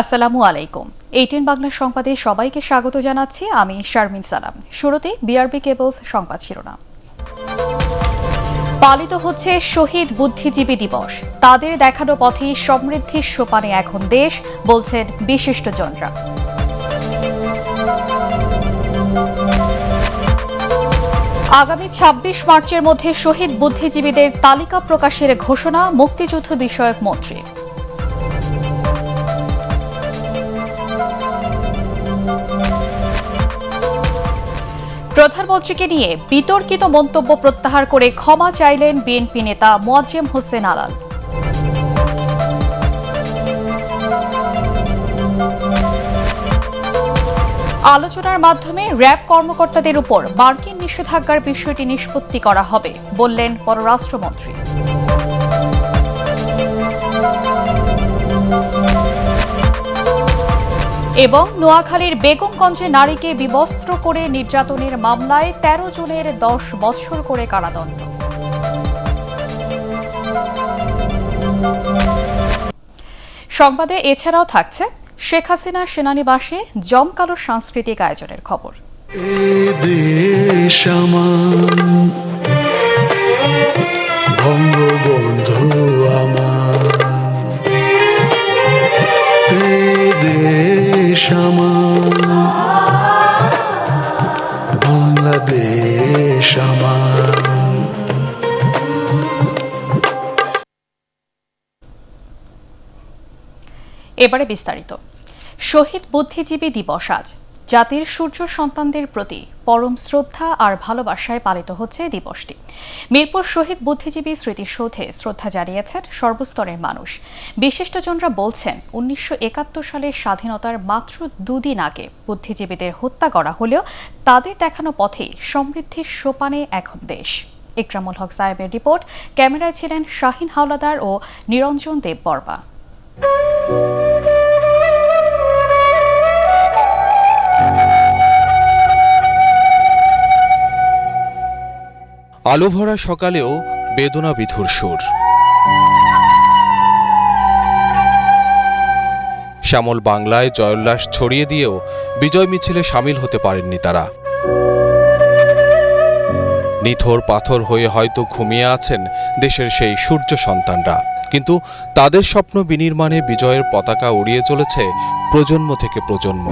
আসসালামু আলাইকুম। 18 বাংলা সংবাদে সবাইকে স্বাগত জানাচ্ছি আমি শারমিন সালাম। শুরুতে বিআরবি কেবলস সংবাদ শিরোনাম। পালিত হচ্ছে শহীদ বুদ্ধিজীবী দিবস। তাদের দেখানো পথেই সমৃদ্ধির সোপানে এখন দেশ, বলছেন বিশিষ্টজনরা। আগামী ২৬ মার্চের মধ্যে শহীদ বুদ্ধিজীবীদের তালিকা প্রকাশের ঘোষণা মুক্তিযুদ্ধ বিষয়ক মন্ত্রীর। প্রধানমন্ত্রীকে নিয়ে বিতর্কিত মন্তব্য প্রত্যাহার করে ক্ষমা চাইলেন বিএনপি নেতা মোয়াজ্জেম হোসেন আলাল। আলোচনার মাধ্যমে র্যাব কর্মকর্তাদের উপর মার্কিন নিষেধাজ্ঞার বিষয়টি নিষ্পত্তি করা হবে, বললেন পররাষ্ট্রমন্ত্রী। এবং নোয়াখালীর বেগমগঞ্জে নারীকে বিবস্ত্র করে নির্যাতনের মামলায় ১৩ জনের ১০ বছর করে কারাদণ্ড। সংবাদে এছাড়াও থাকছে শেখ হাসিনা সেনানিবাসে জমকালো সাংস্কৃতিক আয়োজনের খবর। বাংলাদেশ আমার। এবারে বিস্তারিত। শহীদ বুদ্ধিজীবী দিবস আজ। জাতির সূর্য সন্তানদের প্রতি পরম শ্রদ্ধা আর ভালোবাসায় পালিত হচ্ছে দিবসটি। মিরপুর শহীদ বুদ্ধিজীবী স্মৃতিসৌধে শ্রদ্ধা জানিয়েছেন সর্বস্তরের মানুষ। বিশিষ্টজনরা বলছেন, ১৯৭১ সালের স্বাধীনতার মাত্র দুদিন আগে বুদ্ধিজীবীদের হত্যা করা হলেও তাদের দেখানো পথেই সমৃদ্ধির সোপানে এখন দেশ। ইকরামুল হক সাহেবের রিপোর্ট। ক্যামেরায় ছিলেন শাহিন হাওলাদার ও নিরঞ্জন দেব বর্মা। আলো ভরা সকালেও বেদনা বিধুর সুর। শ্যামল বাংলায় জয়োল্লাস ছড়িয়ে দিয়েও বিজয় মিছিলে সামিল হতে পারেননি তারা। নিথর পাথর হয়ে হয়তো ঘুমিয়ে আছেন দেশের সেই সূর্য সন্তানরা, কিন্তু তাদের স্বপ্ন বিনির্মাণে বিজয়ের পতাকা উড়িয়ে চলেছে প্রজন্ম থেকে প্রজন্ম।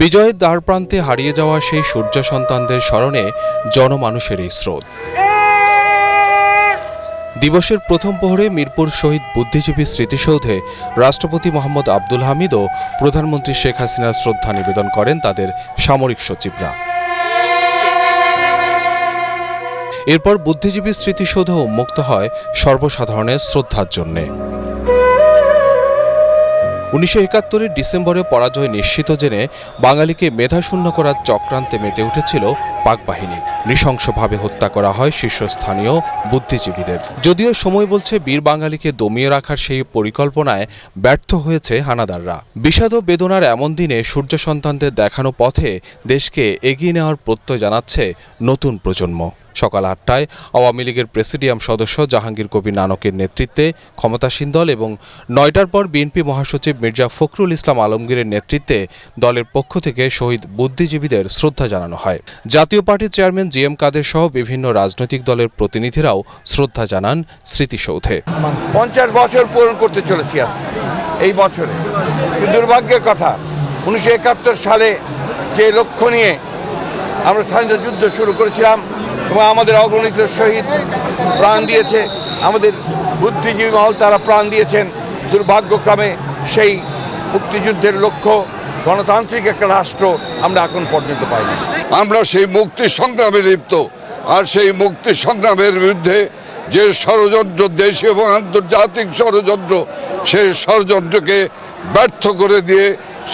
বিজয়ের দ্বারপ্রান্তে হারিয়ে যাওয়া সেই সূর্য সন্তানদের স্মরণে জনমানুষের এই স্রোত। দিবসের প্রথম প্রহরে মিরপুর শহীদ বুদ্ধিজীবী স্মৃতিসৌধে রাষ্ট্রপতি মোহাম্মদ আব্দুল হামিদ ও প্রধানমন্ত্রী শেখ হাসিনার শ্রদ্ধা নিবেদন করেন তাদের সামরিক সচিবরা। এরপর বুদ্ধিজীবী স্মৃতিসৌধ উন্মুক্ত হয় সর্বসাধারণের শ্রদ্ধার জন্যে। ১৯৭১ ডিসেম্বরে পরাজয় নিশ্চিত জেনে বাঙালিকে মেধাশূন্য করার চক্রান্তে মেতে উঠেছিল পাক বাহিনী। নৃশংসভাবে হত্যা করা হয় শীর্ষস্থানীয় বুদ্ধিজীবীদের। যদিও সময় বলছে বীর বাঙালিকে দমিয়ে রাখার সেই পরিকল্পনায় ব্যর্থ হয়েছে হানাদাররা। বিষাদ ও বেদনার এমন দিনে সূর্য সন্তানদের দেখানো পথে দেশকে এগিয়ে নেওয়ার প্রত্যয় জানাচ্ছে নতুন প্রজন্ম। সকাল ৮টায় আওয়ামী লীগের প্রেসিডিয়াম সদস্য জাহাঙ্গীর কবির নানকের নেতৃত্বে ক্ষমতাসীন দল এবং ৯টার পর বিএনপি মহাসচিব মির্জা ফখরুল ইসলাম আলমগীরের নেতৃত্বে দলের পক্ষ থেকে শহীদ বুদ্ধিজীবীদের শ্রদ্ধা জানানো হয়। জাতীয় পার্টির চেয়ারম্যান জিএম কাদের সহ বিভিন্ন রাজনৈতিক দলের প্রতিনিধিরাও শ্রদ্ধা জানান স্মৃতিসৌধে। ৫০ বছর পূরণ করতে চলেছি এই বছরে। দুর্ভাগ্যের কথা, ১৯৭১ সালে যে লক্ষ্য নিয়ে আমরা স্বাধীনতা যুদ্ধ শুরু করেছিলাম এবং আমাদের অগণিত শহীদ প্রাণ দিয়েছে, আমাদের বুদ্ধিজীবী মহল তারা প্রাণ দিয়েছেন। দুর্ভাগ্যক্রমে সেই মুক্তিযুদ্ধের লক্ষ্য গণতান্ত্রিক একটা রাষ্ট্র আমরা এখন পর্যন্ত পাইনি। আমরা সেই মুক্তি সংগ্রামে লিপ্ত, আর সেই মুক্তি সংগ্রামের বিরুদ্ধে যে ষড়যন্ত্র, দেশীয় এবং আন্তর্জাতিক ষড়যন্ত্র, সেই ষড়যন্ত্রকে ব্যর্থ করে দিয়ে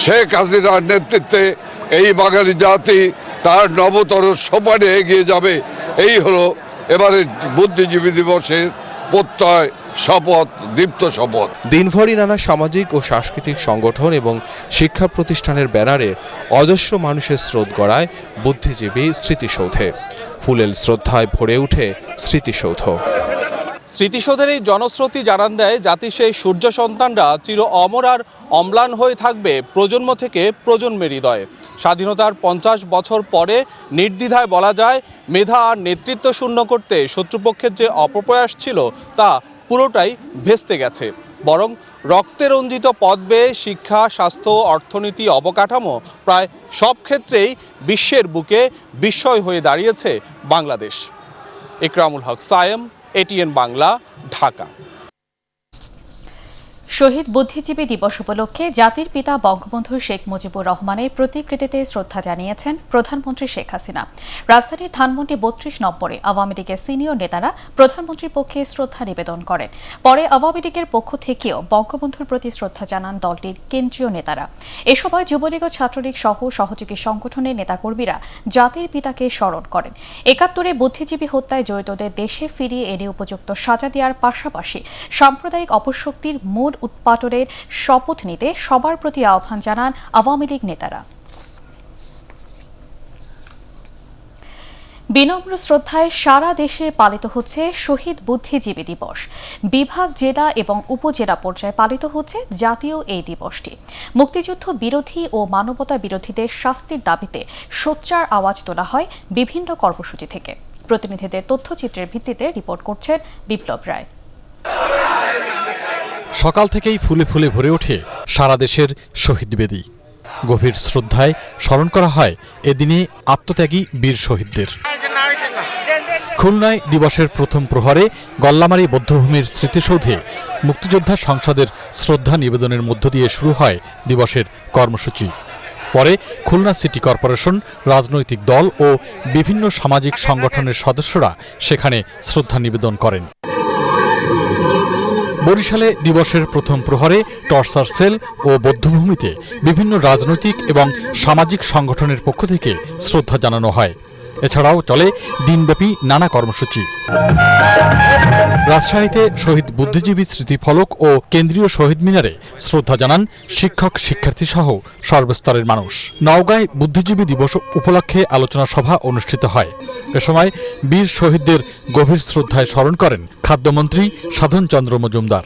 শেখ হাসিনার নেতৃত্বে এই বাঙালি জাতি তার নবতর সোপানে এগিয়ে যাবে। এই হলো এবারে বুদ্ধিজীবী দিবসের প্রত্যয়, শপথ, দীপ্ত শপথ। দিনভরই নানা সামাজিক ও সাংস্কৃতিক সংগঠন এবং শিক্ষা প্রতিষ্ঠানের ব্যানারে অজস্র মানুষের স্রোত গড়ায় বুদ্ধিজীবী স্মৃতিসৌধে। ফুলেল শ্রদ্ধায় ভরে ওঠে স্মৃতিসৌধ। স্মৃতিসৌধের এই জনশ্রুতি জানান দেয় জাতির সেই সূর্য সন্তানরা চির অমর আর অম্লান হয়ে থাকবে প্রজন্ম থেকে প্রজন্মের হৃদয়ে। স্বাধীনতার 50 বছর পরে নির্দ্বিধায় বলা যায়, মেধা আর নেতৃত্ব শূন্য করতে শত্রুপক্ষের যে অপপ্রয়াস ছিল তা পুরোটাই ভেস্তে গেছে। বরং রক্তে রঞ্জিত পথ বেয়ে শিক্ষা, স্বাস্থ্য, অর্থনীতি, অবকাঠামো প্রায় সব ক্ষেত্রেই বিশ্বের বুকে বিস্ময় হয়ে দাঁড়িয়েছে বাংলাদেশ। ইকরামুল হক সায়েম, এটিএন বাংলা, ঢাকা। শহীদ বুদ্ধিজীবী দিবস উপলক্ষে জাতির পিতা বঙ্গবন্ধু শেখ মুজিবুর রহমানের প্রতিকৃতিতে শ্রদ্ধা জানিয়েছেন প্রধানমন্ত্রী শেখ হাসিনা। রাজধানীর ধানমন্ডি 32 নম্বরে আওয়ামী লীগের সিনিয়র নেতারা প্রধানমন্ত্রীর পক্ষে শ্রদ্ধা নিবেদন করেন। পরে আওয়ামী লীগের পক্ষ থেকেও বঙ্গবন্ধুর প্রতি শ্রদ্ধা জানান দলটির কেন্দ্রীয় নেতারা। এ সময় যুবলীগ ও ছাত্রলীগ সহ সহযোগী সংগঠনের নেতাকর্মীরা জাতির পিতাকে স্মরণ করেন। 71-এ বুদ্ধিজীবী হত্যায় জড়িতদের দেশে ফিরিয়ে এনে উপযুক্ত সাজা দেওয়ার পাশাপাশি সাম্প্রদায়িক অপশক্তির মূল উৎপাটনের শপথ নিতে সবার প্রতি আহ্বান জানান আওয়ামী লীগ নেতারা। বিনম্র শ্রদ্ধায় সারা দেশে পালিত হচ্ছে শহীদ বুদ্ধিজীবী দিবস। বিভাগ, জেলা এবং উপজেলা পর্যায়ে পালিত হচ্ছে জাতীয় এই দিবসটি। মুক্তিযুদ্ধ বিরোধী ও মানবতা বিরোধীদের শাস্তির দাবিতে সোচ্চার আওয়াজ তোলা হয় বিভিন্ন কর্মসূচি থেকে। প্রতিনিধিদের তথ্যচিত্রের ভিত্তিতে রিপোর্ট করছেন বিপ্লব রায়। সকাল থেকেই ফুলে ফুলে ভরে ওঠে সারা দেশের শহীদ বেদি। গভীর শ্রদ্ধায় স্মরণ করা হয় এদিনে আত্মত্যাগী বীর শহীদদের। খুলনায় দিবসের প্রথম প্রহরে গল্লামারী বৌদ্ধভূমির স্মৃতিসৌধে মুক্তিযোদ্ধা সংসদের শ্রদ্ধা নিবেদনের মধ্য দিয়ে শুরু হয় দিবসের কর্মসূচি। পরে খুলনা সিটি কর্পোরেশন, রাজনৈতিক দল ও বিভিন্ন সামাজিক সংগঠনের সদস্যরা সেখানে শ্রদ্ধা নিবেদন করেন। বরিশালে দিবসের প্রথম প্রহরে টর্চার সেল ও বৌদ্ধভূমিতে বিভিন্ন রাজনৈতিক এবং সামাজিক সংগঠনের পক্ষ থেকে শ্রদ্ধা জানানো হয়। এছাড়াও চলে দিনব্যাপী নানা কর্মসূচি। রাজশাহীতে শহীদ বুদ্ধিজীবী স্মৃতিফলক ও কেন্দ্রীয় শহীদ মিনারে শ্রদ্ধা জানান শিক্ষক, শিক্ষার্থী সহ সর্বস্তরের মানুষ। নওগাঁয় বুদ্ধিজীবী দিবস উপলক্ষে আলোচনা সভা অনুষ্ঠিত হয়। এ সময় বীর শহীদদের গভীর শ্রদ্ধায় স্মরণ করেন খাদ্যমন্ত্রী সাধন চন্দ্র মজুমদার।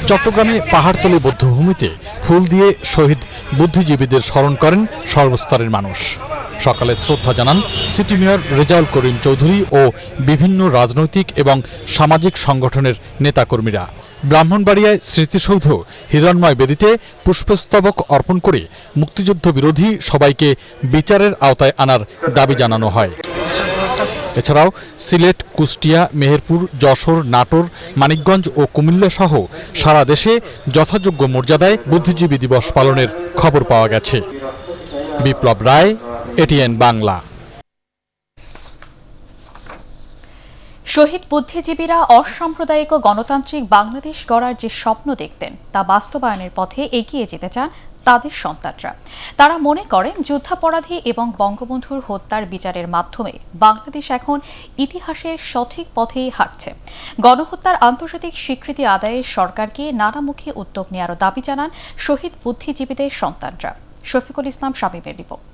চট্টগ্রামে পাহাড়তলী বৌদ্ধভূমিতে ফুল দিয়ে শহীদ বুদ্ধিজীবীদের স্মরণ করেন সর্বস্তরের মানুষ। সকালে শ্রদ্ধা জানান সিটি মেয়র রেজাউল করিম চৌধুরী ও বিভিন্ন রাজনৈতিক এবং সামাজিক সংগঠনের নেতাকর্মীরা। ব্রাহ্মণবাড়িয়ায় স্মৃতিসৌধ হিরণ্ময় বেদিতে পুষ্পস্তবক অর্পণ করে মুক্তিযুদ্ধ বিরোধী সবাইকে বিচারের আওতায় আনার দাবি জানানো হয়। এছাড়াও সিলেট, কুষ্টিয়া, মেহেরপুর, যশোর, নাটোর, মানিকগঞ্জ ও কুমিল্লা সহ সারা দেশে যথাযোগ্য মর্যাদায় বুদ্ধিজীবী দিবস পালনের খবর পাওয়া গেছে। বিপ্লব রায়, এটিএন বাংলা। শহীদ বুদ্ধিজীবীরা অসাম্প্রদায়িক ও গণতান্ত্রিক বাংলাদেশ গড়ার যে স্বপ্ন দেখতেন তা বাস্তবায়নের পথে এগিয়ে যেতে চান তাদের সন্তানরা। তারা মনে করেন যুদ্ধাপরাধী এবং বঙ্গবন্ধুর হত্যার বিচারের মাধ্যমে বাংলাদেশ এখন ইতিহাসের সঠিক পথেই হাঁটছে। গণহত্যার আন্তর্জাতিক স্বীকৃতি আদায়ে সরকারকে নানামুখী উদ্যোগ নেওয়ারও দাবি জানান শহীদ বুদ্ধিজীবীদের সন্তানরা। শফিকুল ইসলাম শামীমের রিপোর্ট।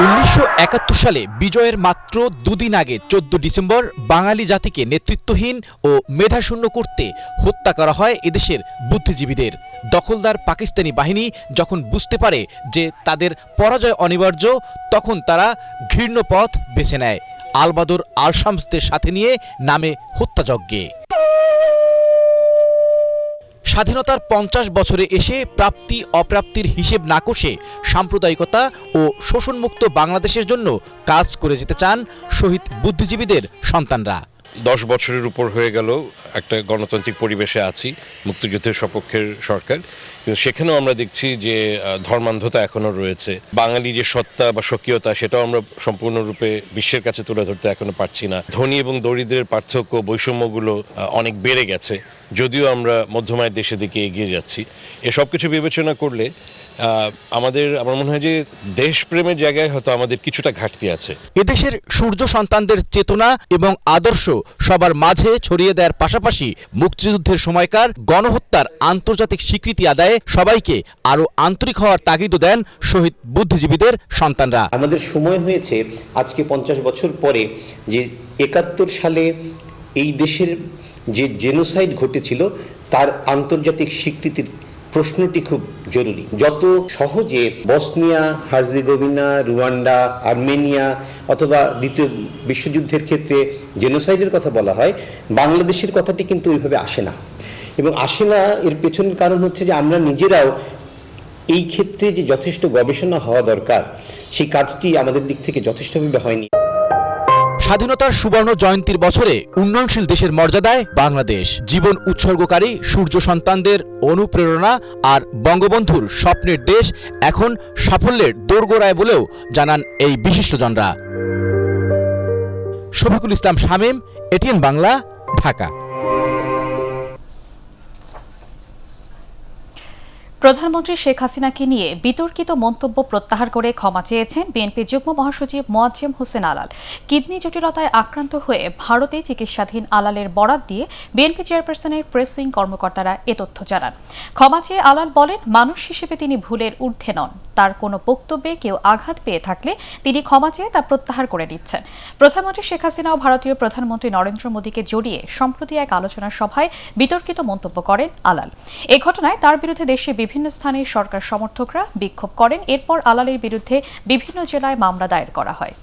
1971 সালে বিজয়ের মাত্র দুদিন আগে 14 ডিসেম্বর বাঙালি জাতিকে নেতৃত্বহীন ও মেধাশূন্য করতে হত্যা করা হয় এদেশের বুদ্ধিজীবীদের। দখলদার পাকিস্তানি বাহিনী যখন বুঝতে পারে যে তাদের পরাজয় অনিবার্য, তখন তারা ঘৃণ্য পথ বেছে নেয়। আলবাদর আল শামসদের সাথে নিয়ে নামে হত্যাযজ্ঞে। স্বাধীনতার 50 বছরে এসে প্রাপ্তি অপ্রাপ্তির হিসেব না কষে সাম্প্রদায়িকতা ও শোষণমুক্ত বাংলাদেশের জন্য কাজ করে যেতে চান শহীদ বুদ্ধিজীবীদের সন্তানরা। 10 বছরের উপর হয়ে গেল একটা গণতান্ত্রিক পরিবেশে আছি, মুক্তিযুদ্ধের সপক্ষের সরকার, কিন্তু সেখানেও আমরা দেখছি যে ধর্মান্ধতা এখনো রয়েছে। বাঙালি যে সত্তা বা স্বকীয়তা সেটাও আমরা সম্পূর্ণরূপে বিশ্বের কাছে তুলে ধরতে এখনো পারছি না। ধনী এবং দরিদ্রের পার্থক্য, বৈষম্যগুলো অনেক বেড়ে গেছে, যদিও আমরা মধ্যমায়ের দেশের দিকে এগিয়ে যাচ্ছি। এসব কিছু বিবেচনা করলে আমার মনে হয় যে দেশপ্রেমের জায়গায় হয়তো আমাদের কিছুটা ঘাটতি আছে। এদেশের সূর্য সন্তানদের চেতনা এবং আদর্শ সবার মাঝে ছড়িয়ে দেওয়ার পাশাপাশি মুক্তিযুদ্ধের সময়কার গণহত্যার আন্তর্জাতিক স্বীকৃতি আদায়ে সবাইকে আরও আন্তরিক হওয়ার তাগিদও দেন শহীদ বুদ্ধিজীবীদের সন্তানরা। আমাদের সময় হয়েছে আজকে 50 বছর পরে যে 71 সালে এই দেশের যে জেনোসাইড ঘটেছিল তার আন্তর্জাতিক স্বীকৃতির প্রশ্নটি খুব জরুরি। যত সহজে বসনিয়া, হার্জেগোভিনা, রুয়ান্ডা, আর্মেনিয়া অথবা দ্বিতীয় বিশ্বযুদ্ধের ক্ষেত্রে জেনোসাইডের কথা বলা হয়, বাংলাদেশের কথাটি কিন্তু ওইভাবে আসে না। এবং আসে না এর পেছনের কারণ হচ্ছে যে আমরা নিজেরাও এই ক্ষেত্রে যে যথেষ্ট গবেষণা হওয়া দরকার সেই কাজটি আমাদের দিক থেকে যথেষ্টভাবে হয়নি। স্বাধীনতার সুবর্ণ জয়ন্তীর বছরে উন্নয়নশীল দেশের মর্যাদায় বাংলাদেশ জীবন উৎসর্গকারী সূর্য সন্তানদের অনুপ্রেরণা আর বঙ্গবন্ধুর স্বপ্নের দেশ এখন সাফল্যের দোরগোড়ায় বলেও জানান এই বিশিষ্টজনরা। শফিকুল ইসলাম শামীম, এটিএন বাংলা, ঢাকা। প্রধানমন্ত্রী শেখ হাসিনাকে নিয়ে বিতর্কিত মন্তব্য প্রত্যাহার করে ক্ষমা চেয়েছেন বিএনপি যুগ্ম মহাসচিব মোয়াজ্জেম হোসেন আলাল। কিডনি জটিলতায় আক্রান্ত হয়ে ভারতে চিকিৎসাধীন আলালের বরাত দিয়ে বিএনপি চেয়ারপারসনের প্রেস উইং কর্মকর্তারা এ তথ্য জানান। ক্ষমা চেয়ে আলাল বলেন, মানুষ হিসেবে তিনি ভুলের ঊর্ধ্বে নন। তার কোনো বক্তব্যে কেউ আঘাত পেয়ে থাকলে তিনি ক্ষমা চেয়ে তা প্রত্যাহার করে নিচ্ছেন। প্রধানমন্ত্রী শেখ হাসিনা ও ভারতীয় প্রধানমন্ত্রী নরেন্দ্র মোদীকে জড়িয়ে সম্প্রতি এক আলোচনা সভায় বিতর্কিত মন্তব্য করেন আলাল। এ ঘটনায় তার বিরুদ্ধে দেশে বিভিন্ন স্থানে সরকার সমর্থকরা বিক্ষোভ করেন। এরপর আলালের বিরুদ্ধে বিভিন্ন জেলায় মামলা দায়ের করা হয়।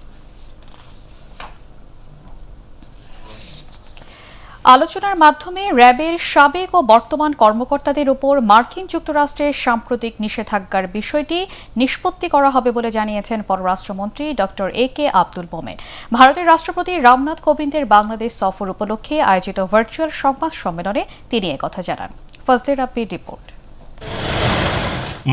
আলোচনার মাধ্যমে র্যাবের সাবেক ও বর্তমান কর্মকর্তাদের উপর মার্কিন যুক্তরাষ্ট্রের সাম্প্রতিক নিষেধাজ্ঞার বিষয়টি নিষ্পত্তি করা হবে বলে জানিয়েছেন পররাষ্ট্রমন্ত্রী ডক্টর এ.কে. আব্দুল মোমেন। ভারতের রাষ্ট্রপতি রামনাথ কোবিন্দের বাংলাদেশ সফর উপলক্ষে আয়োজিত ভার্চুয়াল সংবাদ সম্মেলনে তিনি একথা জানান। ফজলে রাব্বির রিপোর্ট।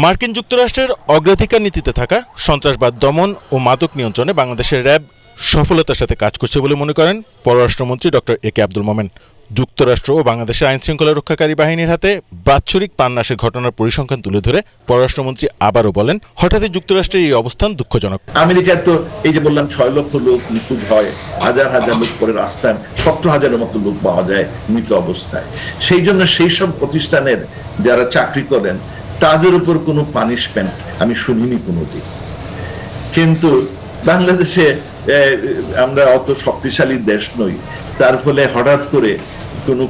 মার্কিন যুক্তরাষ্ট্রের অগ্রাধিকার নীতিতে থাকা সন্ত্রাসবাদ দমন ও মাদক নিয়ন্ত্রণে বাংলাদেশের র্যাব সফলতার সাথে কাজ করছে বলে মনে করেন পররাষ্ট্রমন্ত্রী ডক্টর এ.কে. আব্দুল মোমেন। যুক্তরাষ্ট্র ও বাংলাদেশের আইনশৃঙ্খলা রক্ষাকারী বাহিনীর হাতে বাৎসরিক প্রাণনাশের ঘটনার পরিসংখ্যান তুলে ধরে পররাষ্ট্রমন্ত্রী আবারও বলেন, হঠাৎই যুক্তরাষ্ট্রের এই অবস্থান দুঃখজনক। আমেরিকায় তো এই যে বললাম 6 লক্ষ লোক নিখোঁজ হয়, হাজার হাজার লোক পরে রাস্তায় 17,000-এর মতো লোক পাওয়া যায় মৃত অবস্থায়। সেই জন্য সেই সব প্রতিষ্ঠানের যারা চাকরি করেন তাদের উপর কোনো পানিশমেন্ট আমি শুনিনি কোনোদিন। কিন্তু বাংলাদেশে আমরা অত শক্তিশালী দেশ নই, তার ফলে হঠাৎ করে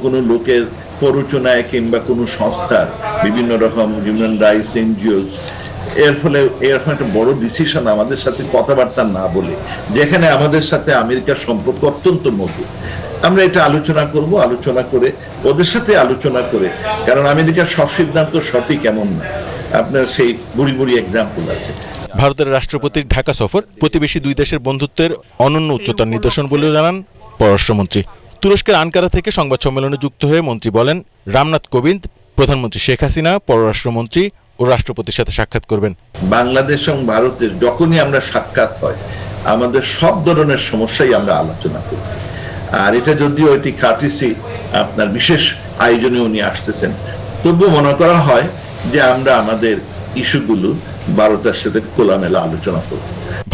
কোনো লোকের প্ররোচনায় কিংবা কোনো সংস্থার বিভিন্ন রকম হিউম্যান রাইটস এনজিওস এর ফলে এরকম একটা বড় ডিসিশন আমাদের সাথে কথাবার্তা না বলে, যেখানে আমাদের সাথে আমেরিকার সম্পর্ক অত্যন্ত মধুর, আমরা এটা আলোচনা করব, আলোচনা করে ওদের সাথে আলোচনা করে, কারণ আমেরিকার সব সিদ্ধান্ত সঠিক এমন না, আপনার সেই বুড়ি এক্সাম্পল আছে। ভারতের রাষ্ট্রপতির ঢাকা সফর প্রতিবেশী দুই দেশের বন্ধুত্বের অনন্য উচ্চতার নিদর্শন বলেও জানান পররাষ্ট্রমন্ত্রী। তুরস্কের আনকারা থেকে সংবাদ সম্মেলনে যুক্ত হয়ে মন্ত্রী বলেন, রামনাথ কোবিন্দ, প্রধানমন্ত্রী শেখ হাসিনা, পররাষ্ট্রমন্ত্রী ও রাষ্ট্রপতির সাথে সাক্ষাৎ করবেন। বাংলাদেশ এবং ভারতের যখনই আমরা সাক্ষাৎ হয় আমাদের সব ধরনের সমস্যাই আমরা আলোচনা করি। আর এটা যদিও এটি কার্টিসি আপনার বিশেষ আয়োজনে উনি আসতেছেন, তবুও মনে করা হয় যে আমরা আমাদের ইস্যুগুলো ভারতের সাথে খোলামেলা আলোচনা করব।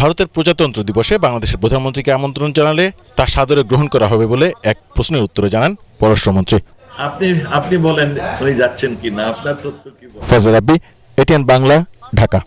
ভারতের প্রজাতন্ত্র দিবসে বাংলাদেশের প্রধানমন্ত্রীকে আমন্ত্রণ জানালে তা সাদরে গ্রহণ করা হবে বলে এক প্রশ্নের উত্তরে জানান পররাষ্ট্রমন্ত্রী। আপনি বলেন উনি যাচ্ছেন কি না, আপনার তথ্য কি? ফজলে রাব্বি, এটিএন বাংলা, ঢাকা।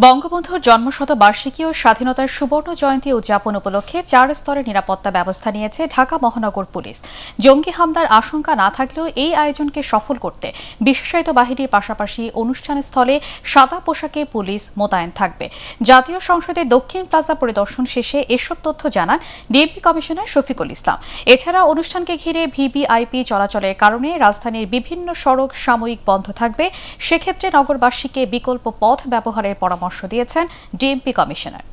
বঙ্গবন্ধুর জন্মশতবার্ষিকী ও স্বাধীনতার সুবর্ণ জয়ন্তী উদযাপন উপলক্ষে 4 স্তরের নিরাপত্তা ব্যবস্থা নিয়েছে ঢাকা মহানগর পুলিশ। জঙ্গি হামলার আশঙ্কা না থাকলেও এই আয়োজনকে সফল করতে বিশেষায়িত বাহিনীর পাশাপাশি অনুষ্ঠানস্থলে সাদা পোশাকে পুলিশ মোতায়েন থাকবে। জাতীয় সংসদের দক্ষিণ প্লাজা পরিদর্শন শেষে এসব তথ্য জানান ডিএমপি কমিশনার শফিকুল ইসলাম। এছাড়া অনুষ্ঠানকে ঘিরে ভিভিআইপি চলাচলের কারণে রাজধানীর বিভিন্ন সড়ক সাময়িক বন্ধ থাকবে। সেক্ষেত্রে নগরবাসীকে বিকল্প পথ ব্যবহারের পরামর্শ দিয়েছেন ডিএমপি কমিশনার।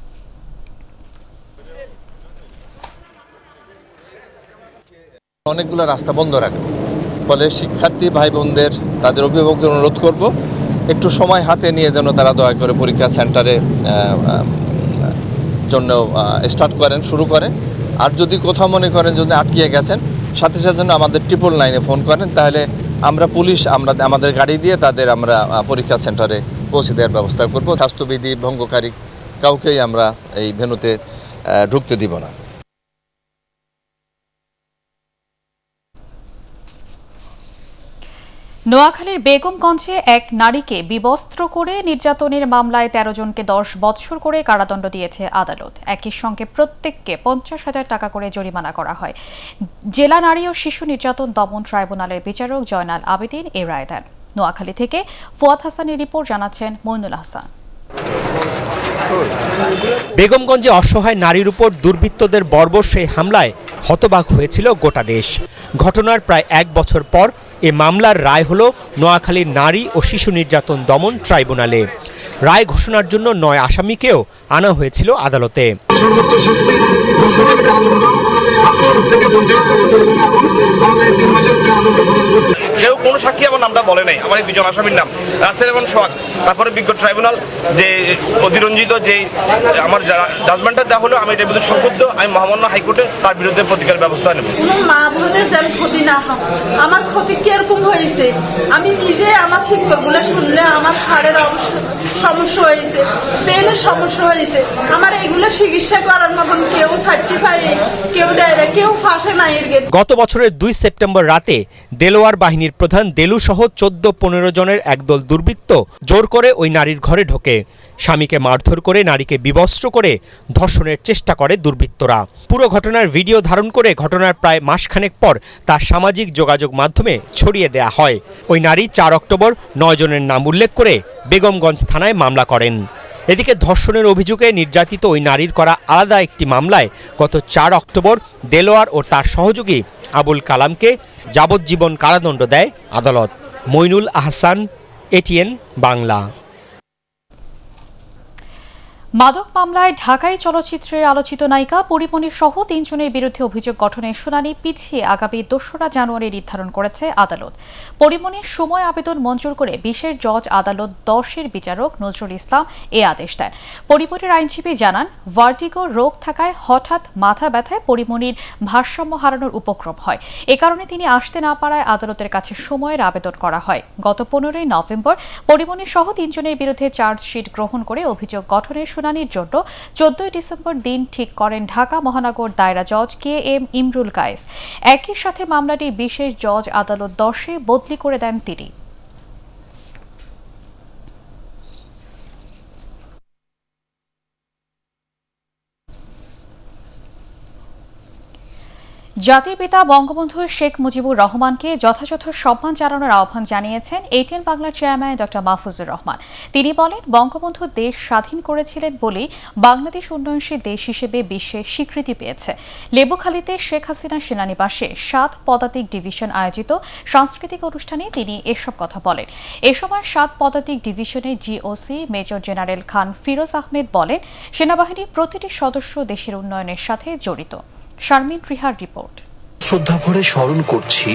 অনেকগুলো রাস্তা বন্ধ রাখবো, ফলে শিক্ষার্থী ভাই বোনদের তাদের অভিভাবকদের অনুরোধ করব একটু সময় হাতে নিয়ে যেন তারা দয়া করে পরীক্ষা সেন্টারে জন্য স্টার্ট করেন, শুরু করেন। আর যদি কোথাও মনে করেন যদি আটকিয়ে গেছেন, সাথে সাথে যেন আমাদের 999-এ ফোন করেন, তাহলে আমরা পুলিশ আমাদের গাড়ি দিয়ে তাদের আমরা পরীক্ষা সেন্টারে পৌঁছে দেওয়ার ব্যবস্থা করব। স্বাস্থ্যবিধি ভঙ্গকারী কাউকেই আমরা এই ভেন্যুতে ঢুকতে দিব না। নোয়াখালীর বেগমগঞ্জে এক নারীকে বিবস্ত্র করে নির্যাতনের মামলায় ১৩ জনকে ১০ বছর করে কারাদণ্ড দিয়েছে আদালত। একই সঙ্গে প্রত্যেককে ৫০,০০০ টাকা করে জরিমানা করা হয়। জেলা নারী ও শিশু নির্যাতন দমন ট্রাইব্যুনালের বিচারক জয়নাল আবেদিন এ রায় দেন। নোয়াখালী থেকে ফুয়াদ হাসানের রিপোর্ট জানাচ্ছেন মইনুল হাসান। বেগমগঞ্জে অসহায় নারীর উপর দুর্বৃত্তদের বর্বর সেই হামলায় হতবাক হয়েছিল গোটা দেশ। ঘটনার প্রায় ১ বছর পর এ মামলার রায় হলো নোয়াখালীর নারী ও শিশু নির্যাতন দমন ট্রাইব্যুনালে। রায় ঘোষণার জন্য ৯ আসামিকেও আনা হয়েছিল আদালতে। কেউ কোনো সাক্ষী আমার নামটা বলে নাই, আমার এই ২ জন আসামির নাম রাসেল এবং সোহাগ। তারপরে বিজ্ঞ ট্রাইব্যুনাল যে অতিরঞ্জিত যে আমার জাজমেন্টটা দেওয়া হলো, আমি এটার বিরুদ্ধে সংক্ষুব্ধ। আমি মহামান্য হাইকোর্টে তার বিরুদ্ধে প্রতিকার ব্যবস্থা নেব। কোনো মা বোনের যেন ক্ষতি না হয়। আমার ক্ষতি কিরকম হয়েছে আমি নিজে আমার শিক্ষকগুলো শুনলে আমার হাড়ের সমস্যা হয়েছে, পেনের সমস্যা হয়েছে। আমার এগুলো চিকিৎসা করার মতন কেউ সার্টিফাই কেউ দেয় না, কেউ ফাঁসে নাই। গত বছরের ২ সেপ্টেম্বর রাতে দেলোয়ার বাহিনীর প্রধান দেলু সহ ১৪-১৫ জনের একদল দুর্বৃত্ত জোর করে ওই নারীর ঘরে ঢোকে। স্বামীকে মারধর করে নারীকে বিবস্ত্র করে ধর্ষণের চেষ্টা করে দুর্বৃত্তরা। পুরো ঘটনার ভিডিও ধারণ করে ঘটনার প্রায় মাসখানেক পর তা সামাজিক যোগাযোগ মাধ্যমে ছড়িয়ে দেয়া হয়। ওই নারী ৪ অক্টোবর ৯ জনের নাম উল্লেখ করে বেগমগঞ্জ থানায় মামলা করেন। এদিকে ধর্ষণের অভিযোগে নির্যাতিত ওই নারীর করা আলাদা একটি মামলায় গত ৪ অক্টোবর দেলোয়ার ও তার সহযোগী আবুল কালামকে যাবজ্জীবন কারাদণ্ড দেয় আদালত। মইনুল আহসান, এটিএন বাংলা। মাদক মামলায় ঢাকাই চলচ্চিত্রের আলোচিত নায়িকা পরিমণির সহ ৩ জনের বিরুদ্ধে অভিযোগ গঠনের শুনানি পিছিয়ে আগামী ২রা জানুয়ারি নির্ধারণ করেছে আদালত। পরিমণির সময় আবেদন মঞ্জুর করে বিশেষ জজ আদালত ১০-এর বিচারক নজরুল ইসলাম এ আদেশ দেন। পরিমণির আইনজীবী জানান, ভার্টিগো রোগ থাকায় হঠাৎ মাথা ব্যথায় পরিমণির ভারসাম্য হারানোর উপক্রম হয়। এ কারণে তিনি আসতে না পারায় আদালতের কাছে সময়ের আবেদন করা হয়। গত ১৫ই নভেম্বর পরিমণির সহ ৩ জনের বিরুদ্ধে চার্জশিট গ্রহণ করে অভিযোগ গঠনের শুনানির জন্য ১৪ই ডিসেম্বর দিন ঠিক করেন ঢাকা মহানগর দায়রা জজ KM ইমরুল কায়েস। একই সাথে মামলাটি বিশেষ জজ আদালত ১০-এ বদলি করে দেন তিনি। জাতির পিতা বঙ্গবন্ধু শেখ মুজিবুর রহমানকে যথাযথ সম্মান জানানোর আহ্বান জানিয়েছেন এটিএন বাংলার চেয়ারম্যান ড মাহফুজুর রহমান। তিনি বলেন, বঙ্গবন্ধু দেশ স্বাধীন করেছিলেন বলেই বাংলাদেশ উন্নয়নশীল দেশ হিসেবে বিশ্বের স্বীকৃতি পেয়েছে। লেবুখালীতে শেখ হাসিনা সেনানিবাসে ৭ পদাতিক ডিভিশন আয়োজিত সাংস্কৃতিক অনুষ্ঠানে তিনি এসব কথা বলেন। এ সময় ৭ পদাতিক ডিভিশনের GOC মেজর জেনারেল খান ফিরোজ আহমেদ বলেন, সেনাবাহিনীর প্রতিটি সদস্য দেশের উন্নয়নের সাথে জড়িত। শারমিন রিহার রিপোর্ট। শ্রদ্ধা ভরে স্মরণ করছি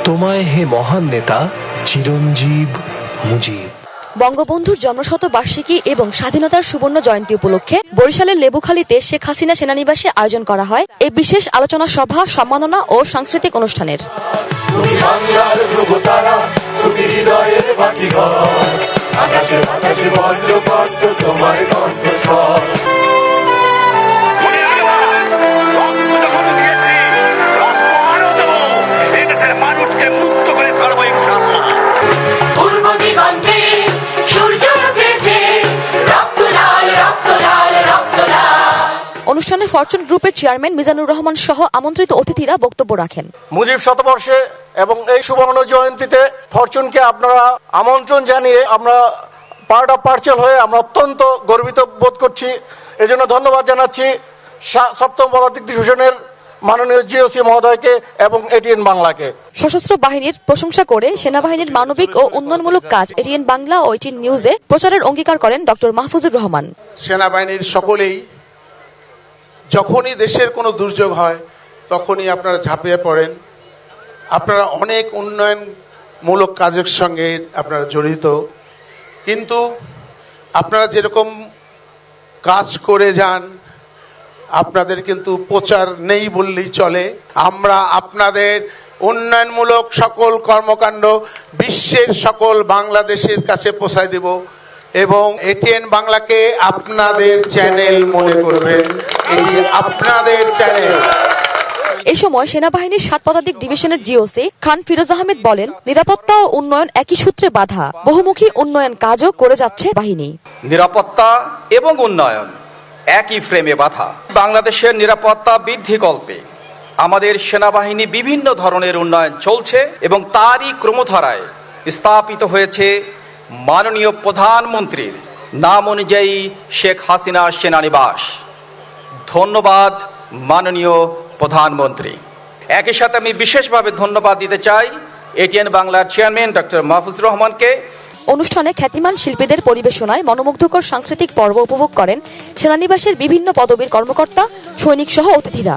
তোমায় হে মহান নেতা চিরঞ্জীব মুজিব। বঙ্গবন্ধুর জন্মশতবার্ষিকী এবং স্বাধীনতার সুবর্ণ জয়ন্তী উপলক্ষে বরিশালের লেবুখালীতে শেখ হাসিনা সেনানিবাসে আয়োজন করা হয় এই বিশেষ আলোচনা সভা, সম্মাননা ও সাংস্কৃতিক অনুষ্ঠানের। অনুষ্ঠানে ফরচুন গ্রুপের চেয়ারম্যান মিজানুর রহমান সহ আমন্ত্রিত অতিথিরা বক্তব্য রাখেন। মুজিব শতবর্ষে এবং এই সুবর্ণ জয়ন্তীতে ফরচুনকে আপনারা আমন্ত্রণ জানিয়ে আমরা পার্ট অফ পার্সেল হয়ে আমরা অত্যন্ত গর্বিত বোধ করছি। এজন্য ধন্যবাদ জানাচ্ছি ৭ম পদাতিক ডিভিশনের মাননীয় GOC মহোদয়কে এবং এটিএন বাংলাকে। সশস্ত্র বাহিনীর প্রশংসা করে সেনাবাহিনীর মানবিক ও উন্নয়নমূলক কাজ এটিএন বাংলা ও এটিএন নিউজে প্রচারের অঙ্গীকার করেন ড মাহফুজুর রহমান। সেনাবাহিনীর সকলেই যখনই দেশের কোনো দুর্যোগ হয় তখনই আপনারা ঝাঁপিয়ে পড়েন। আপনারা অনেক উন্নয়নমূলক কাজের সঙ্গে আপনারা জড়িত, কিন্তু আপনারা যেরকম কাজ করে যান আপনাদের কিন্তু প্রচার নেই বললেই চলে। আমরা আপনাদের উন্নয়নমূলক সকল কর্মকাণ্ড বিশ্বের সকল বাংলাদেশের কাছে পৌঁছায় দেব এবং এটিএন বাংলাকে আপনাদের চ্যানেল মনে করবেন। এটি আপনাদের চ্যানেল। এ সময় সেনাবাহিনীর 7 পদাতিক ডিভিশনের জিওসি খান ফিরোজ আহমেদ বলেন, নিরাপত্তা ও উন্নয়ন একই সূত্রে বাঁধা, বহুমুখী উন্নয়ন কাজও করে যাচ্ছে বাহিনী। নিরাপত্তা এবং উন্নয়ন একই ফ্রেমে বাঁধা। বাংলাদেশের নিরাপত্তা বৃদ্ধিকল্পে আমাদের সেনাবাহিনী বিভিন্ন ধরনের উন্নয়ন চলছে এবং তারই ক্রমধারায় স্থাপিত হয়েছে মাননীয় প্রধানমন্ত্রীর নাম অনুযায়ী শেখ হাসিনা সেনানিবাস। ধন্যবাদ মাননীয় প্রধানমন্ত্রী। একই সাথে আমি বিশেষভাবে ধন্যবাদ দিতে চাই এটিএন বাংলার চেয়ারম্যান ডক্টর মাহফুজুর রহমানকে। অনুষ্ঠানে খ্যাতিমান শিল্পীদের পরিবেশনায় মনোমুগ্ধকর সাংস্কৃতিক পর্ব উপভোগ করেন সেনানিবাসের বিভিন্ন পদবীর কর্মকর্তা, সৈনিক সহ অতিথিরা।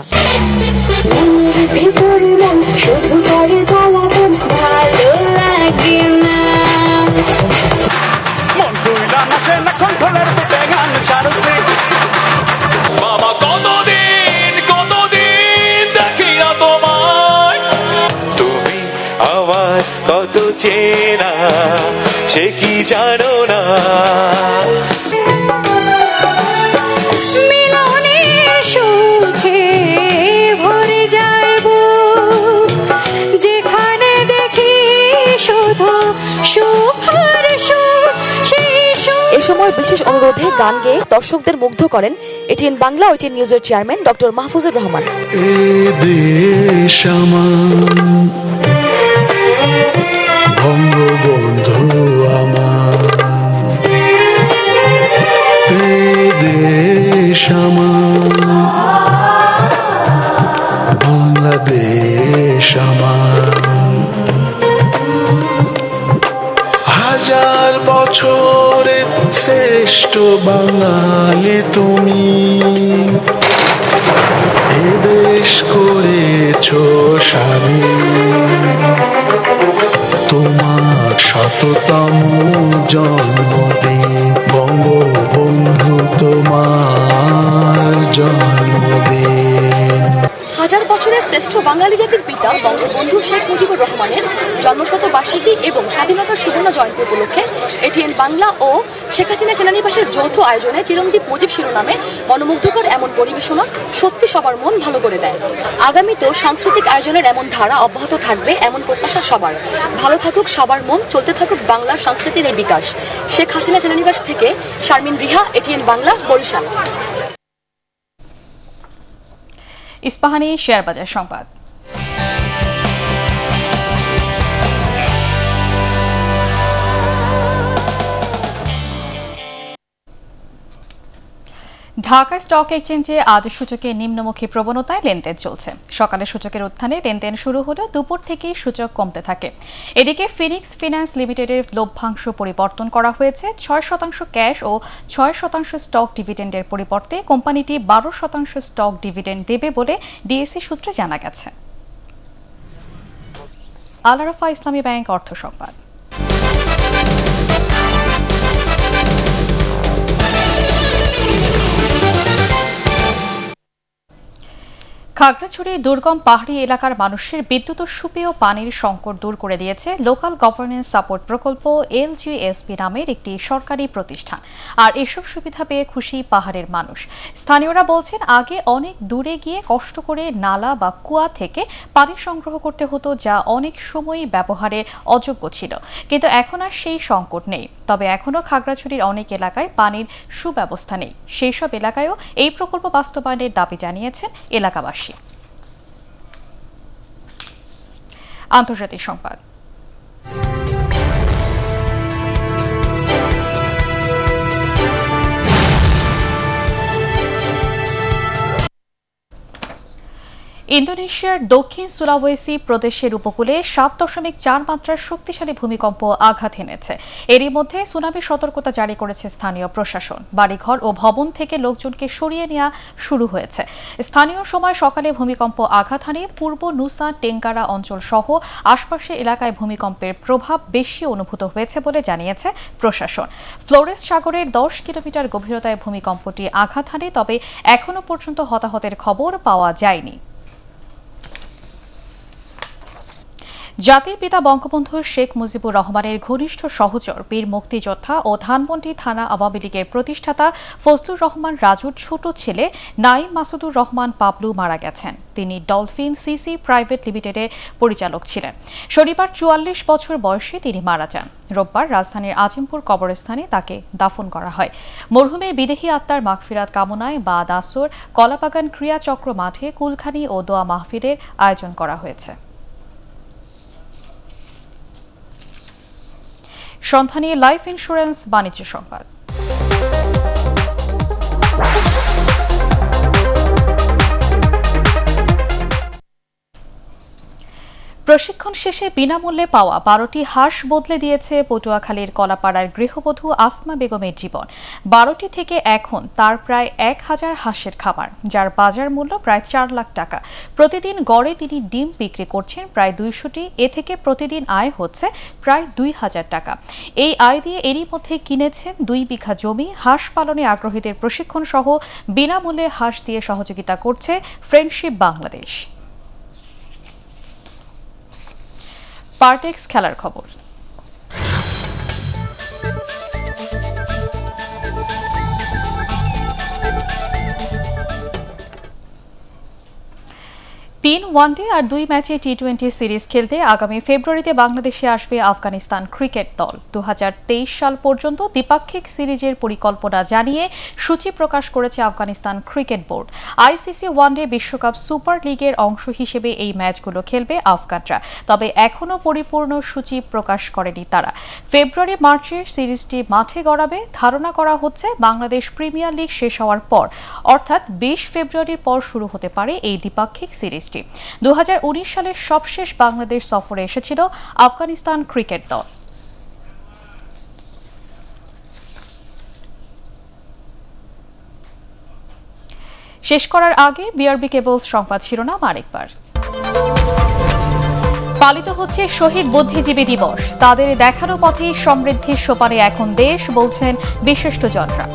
কত চেনা সে কি জানো না, মিলনের সুখে ভরে যাইব যেখানে দেখি শুধু সুখ আর সুখ। এ সময় বিশেষ অনুরোধে গান গেয়ে দর্শকদের মুগ্ধ করেন এটিএন বাংলা ও এটিএন নিউজের চেয়ারম্যান ডক্টর মাহফুজুর রহমান। বঙ্গবন্ধু আমার, দেশ আমার, বাংলাদেশ আমার। হাজার বছরের শ্রেষ্ঠ বাঙালি তুমি, এ দেশ করেছ স্বাধীন। তোমার 100তম জন্মদিন বঙ্গবন্ধু, তোমার জন্মদিন। হাজার বছরের শ্রেষ্ঠ বাঙালি জাতির পিতা বঙ্গবন্ধু শেখ মুজিবুর রহমানের জন্মশতবার্ষিকী এবং স্বাধীনতার সুবর্ণ জয়ন্তী উপলক্ষে এটিএন বাংলা ও শেখ হাসিনা সেনানিবাসের যৌথ আয়োজনে চিরঞ্জীব মুজিব শিরোনামে মনোমুগ্ধকর এমন পরিবেশনা সত্যি সবার মন ভালো করে দেয়। আগামীতেও সাংস্কৃতিক আয়োজনের এমন ধারা অব্যাহত থাকবে এমন প্রত্যাশা সবার। ভালো থাকুক সবার মন, চলতে থাকুক বাংলার সংস্কৃতির এই বিকাশ। শেখ হাসিনা সেনানিবাস থেকে শারমিন রিহা, এটিএন বাংলা, বরিশাল। ইস্পাহানি শেয়ার বাজার সংবাদ। ঢাকা স্টক এক্সচেঞ্জে আজ সূচকের নিম্নমুখী প্রবণতায় লেনদেন চলছে। সকালে সূচকের উত্থানে লেনদেন শুরু হলে দুপুর থেকেই সূচক কমতে থাকে। এদিকে ফিনিক্স ফিন্যান্স লিমিটেডের লভ্যাংশ পরিবর্তন করা হয়েছে। 6% ক্যাশ ও 6% স্টক ডিভিডেন্ডের পরিবর্তে কোম্পানিটি 12% স্টক ডিভিডেন্ড দেবে বলে ডিএসই সূত্রে জানা গেছে। আল আরাফা ইসলামী ব্যাংক অর্থ সংবাদ। খাগড়াছড়ি দুর্গম পাহাড়ি এলাকার মানুষের বিদ্যুৎ ও সুপেয় পানির সংকট দূর করে দিয়েছে লোকাল গভর্নেন্স সাপোর্ট প্রকল্প এলজিএসপি নামের একটি সরকারি প্রতিষ্ঠান। আর এসব সুবিধা পেয়ে খুশি পাহাড়ের মানুষ। স্থানীয়রা বলছেন, আগে অনেক দূরে গিয়ে কষ্ট করে নালা বা কুয়া থেকে পানি সংগ্রহ করতে হতো, যা অনেক সময়ই ব্যবহারের অযোগ্য ছিল। কিন্তু এখন আর সেই সংকট নেই। তবে এখনও খাগড়াছড়ির অনেক এলাকায় পানির সুব্যবস্থা নেই। সেই সব এলাকায়ও এই প্রকল্প বাস্তবায়নের দাবি জানিয়েছেন এলাকাবাসী। আন্তর্জাতিক সংবাদ। ইন্দোনেশিয়ার দক্ষিণ সুলাওয়েসি প্রদেশের উপকূলে 7.4 মাত্রার শক্তিশালী ভূমিকম্প আঘাত এনেছে। এরই মধ্যে সুনামির সতর্কতা জারি করেছে স্থানীয় প্রশাসন। বাড়িঘর ও ভবন থেকে লোকজনকে সরিয়ে নেওয়া শুরু হয়েছে। স্থানীয় সময় সকালে ভূমিকম্প আঘাত হানে পূর্ব নুসা টেঙ্গারা অঞ্চল সহ আশপাশের এলাকায় ভূমিকম্পের প্রভাব বেশি অনুভূত হয়েছে বলে জানিয়েছে প্রশাসন। ফ্লোরেস সাগরের 10 কিলোমিটার গভীরতায় ভূমিকম্পটি আঘাত হানে, তবে এখনো পর্যন্ত হতাহতের খবর পাওয়া যায়নি। জাতির পিতা বঙ্গবন্ধু শেখ মুজিবুর রহমানের ঘনিষ্ঠ সহচর বীর মুক্তিযোদ্ধা ও ধানমন্ডি থানা আওয়ামী লীগের প্রতিষ্ঠাতা ফজলুর রহমান রাজুর ছোট ছেলে নাঈম মাসুদুর রহমান পাবলু মারা গেছেন। তিনি ডলফিন সিসি প্রাইভেট লিমিটেডের পরিচালক ছিলেন। শনিবার ৪৪ বছর বয়সে তিনি মারা যান। রোববার রাজধানীর আজিমপুর কবরস্থানে তাকে দাফন করা হয়। মরহুমের বিদেহী আত্মার মাগফিরাত কামনায় বাদ আসর কলাবাগান ক্রিয়া চক্র মাঠে কুলখানি ও দোয়া মাহফিলের আয়োজন করা হয়েছে। সন্ধানী লাইফ ইন্স্যুরেন্স বাণিজ্য সংবাদ। প্রশিক্ষণ শেষে বিনামূল্যে পাওয়া ১২টি হাঁস বদলে দিয়েছে পটুয়াখালীর কলাপাড়ার গৃহবধূ আসমা বেগমের জীবন। ১২টি থেকে এখন তার প্রায় ১,০০০ হাঁসের খামার, যার বাজার মূল্য প্রায় ৪ লাখ টাকা। প্রতিদিন গড়ে তিনি ডিম বিক্রি করছেন প্রায় ২০০টি। এ থেকে প্রতিদিন আয় হচ্ছে প্রায় ২,০০০ টাকা। এই আয় দিয়ে এরই মধ্যে কিনেছেন ২ বিঘা জমি। হাঁস পালনে আগ্রহীদের প্রশিক্ষণ সহ বিনামূল্যে হাঁস দিয়ে সহযোগিতা করছে ফ্রেন্ডশিপ বাংলাদেশ। পার্টেক্স খেলার খবর। তিন ওয়ানডে আর ২ ম্যাচে টি-20 সিরিজ খেলতে আগামী ফেব্রুয়ারিতে বাংলাদেশে আসবে আফগানিস্তান ক্রিকেট দল। ২০২৩ সাল পর্যন্ত দ্বিপাক্ষিক সিরিজের পরিকল্পনা জানিয়ে সূচি প্রকাশ করেছে Afghanistan cricket board. ICC one day বিশ্বকাপ সুপার লিগের অংশ হিসেবে এই ম্যাচগুলো খেলবে আফগানরা, তবে এখনও পরিপূর্ণ সূচি প্রকাশ করেনি তারা। ফেব্রুয়ারি মার্চের সিরিজটি মাঠে গড়াবে। ধারণা করা হচ্ছে বাংলাদেশ প্রিমিয়ার লিগ শেষ হওয়ার পর, অর্থাৎ ২০ ফেব্রুয়ারির পর শুরু হতে পারে এই দ্বিপাক্ষিক সিরিজ। ২০১৯ সালের সবশেষ বাংলাদেশ সফরে এসেছিল আফগানিস্তান ক্রিকেট দল। শেষ করার আগে বিআরবি কেবলস সংবাদ শিরোনাম আরেকবার। পালিত হচ্ছে শহীদ বুদ্ধিজীবী দিবস। তাদের দেখানো পথে সমৃদ্ধির সোপানে এখন দেশ, বলছেন বিশিষ্টজনরা।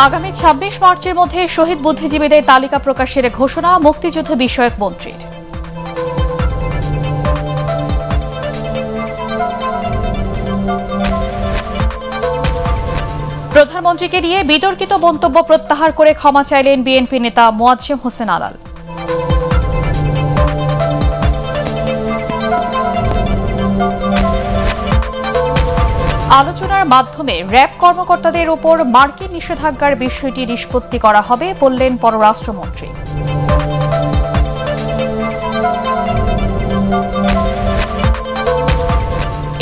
আগামী ২৬ মার্চের মধ্যে শহীদ বুদ্ধিজীবীদের তালিকা প্রকাশের ঘোষণা মুক্তিযুদ্ধ বিষয়ক মন্ত্রীর। প্রধানমন্ত্রীকে নিয়ে বিতর্কিত মন্তব্য প্রত্যাহার করে ক্ষমা চাইলেন বিএনপি নেতা মোয়াজ্জেম হোসেন আলাল। আলোচনার মাধ্যমে র্যাব কর্মকর্তাদের উপর মার্কিন নিষেধাজ্ঞার বিষয়টি নিষ্পত্তি করা হবে, বললেন পররাষ্ট্রমন্ত্রী।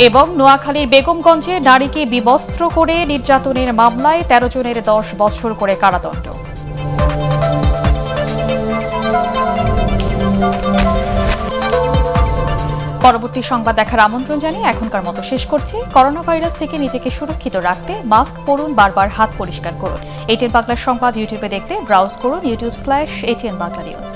এবং নোয়াখালীর বেগমগঞ্জে নারীকে বিবস্ত্র করে নির্যাতনের মামলায় ১৩ জনের ১০ বছর করে কারাদণ্ড। পরবর্তী সংবাদ দেখার আমন্ত্রণ জানিয়ে এখনকার মতো শেষ করছি। করোনা ভাইরাস থেকে নিজেকে সুরক্ষিত রাখতে মাস্ক পরুন, বারবার হাত পরিষ্কার করুন। এটিএন বাংলা সংবাদ ইউটিউবে দেখতে ব্রাউজ করুন youtube/ATN Bangla News।